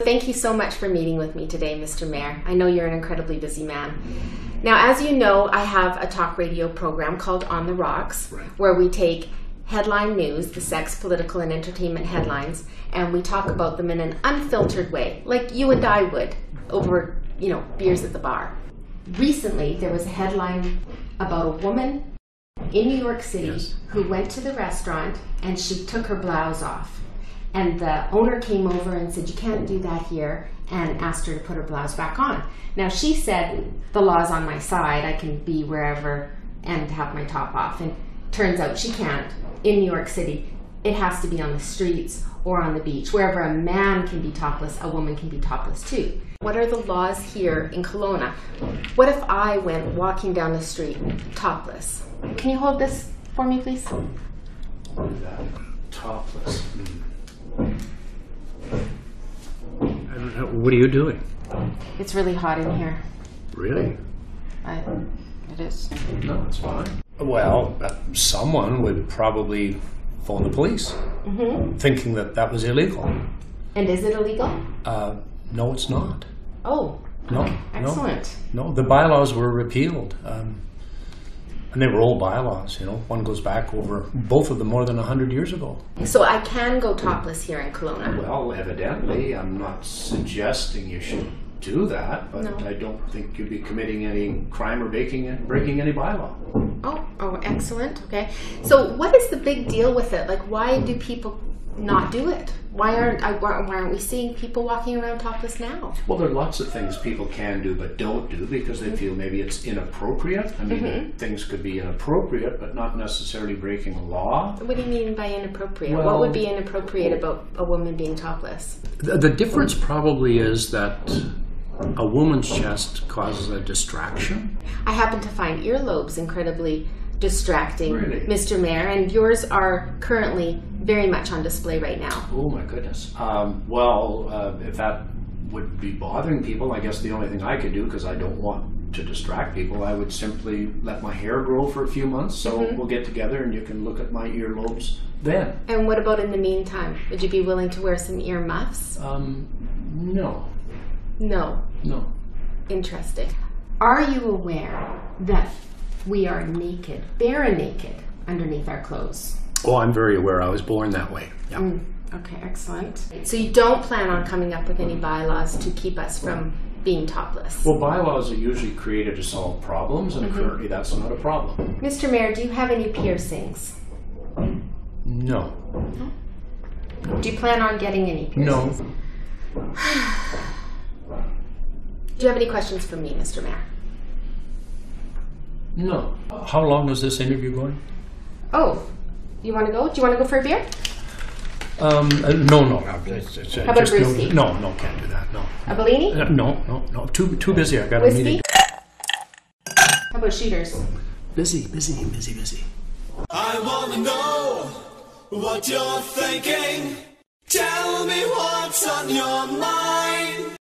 Thank you so much for meeting with me today, Mr. Mayor. I know you're an incredibly busy man. Now, as you know, I have a talk radio program called On the Rocks, where we take headline news, the sex, political, and entertainment headlines, and we talk about them in an unfiltered way, like you and I would over, beers at the bar. Recently, there was a headline about a woman in New York City who went to the restaurant and she took her blouse off. And the owner came over and said, "You can't do that here," and asked her to put her blouse back on. Now she said, "The law's on my side, I can be wherever and have my top off." And turns out she can't. In New York City, it has to be on the streets or on the beach. Wherever a man can be topless, a woman can be topless too. What are the laws here in Kelowna? What if I went walking down the street topless? Can you hold this for me, please? Topless. I don't know. What are you doing? It's really hot in here. Really? It is. No, it's fine. Well, someone would probably phone the police, thinking that that was illegal. And is it illegal? No, it's not. Oh, no, okay. Excellent. No, the bylaws were repealed. And they were old bylaws, One goes back over, both of them, more than 100 years ago. So I can go topless here in Kelowna? Well, evidently. I'm not suggesting you should do that, but No. I don't think you'd be committing any crime or breaking any bylaw. Oh, excellent. Okay. So what is the big deal with it? Like, why do people not do it? Why aren't we seeing people walking around topless now? Well, there are lots of things people can do but don't do because they feel maybe it's inappropriate. I mean, things could be inappropriate, but not necessarily breaking a law. What do you mean by inappropriate? Well, what would be inappropriate about a woman being topless? The difference probably is that a woman's chest causes a distraction. I happen to find earlobes incredibly distracting, Really? Mr. Mayor, and yours are currently very much on display right now. Oh my goodness. If that would be bothering people, I guess the only thing I could do, because I don't want to distract people, I would simply let my hair grow for a few months. So we'll get together and you can look at my earlobes then. And what about in the meantime? Would you be willing to wear some ear muffs? No. No. No. Interesting. Are you aware that we are naked, bare naked, underneath our clothes? Oh, I'm very aware. I was born that way. Yeah. Okay, excellent. So you don't plan on coming up with any bylaws to keep us from being topless? Well, bylaws are usually created to solve problems, and currently that's not a problem. Mr. Mayor, do you have any piercings? No. Do you plan on getting any piercings? No. Do you have any questions for me, Mr. Mayor? No. How long is this interview going? Oh, you want to go? Do you want to go for a beer? No. How about a brewski? No, can't do that. No. A Bellini? No. Too busy. I got a Whiskey? meeting. How about shooters? Busy. I wanna know what you're thinking. Tell me what's on your mind.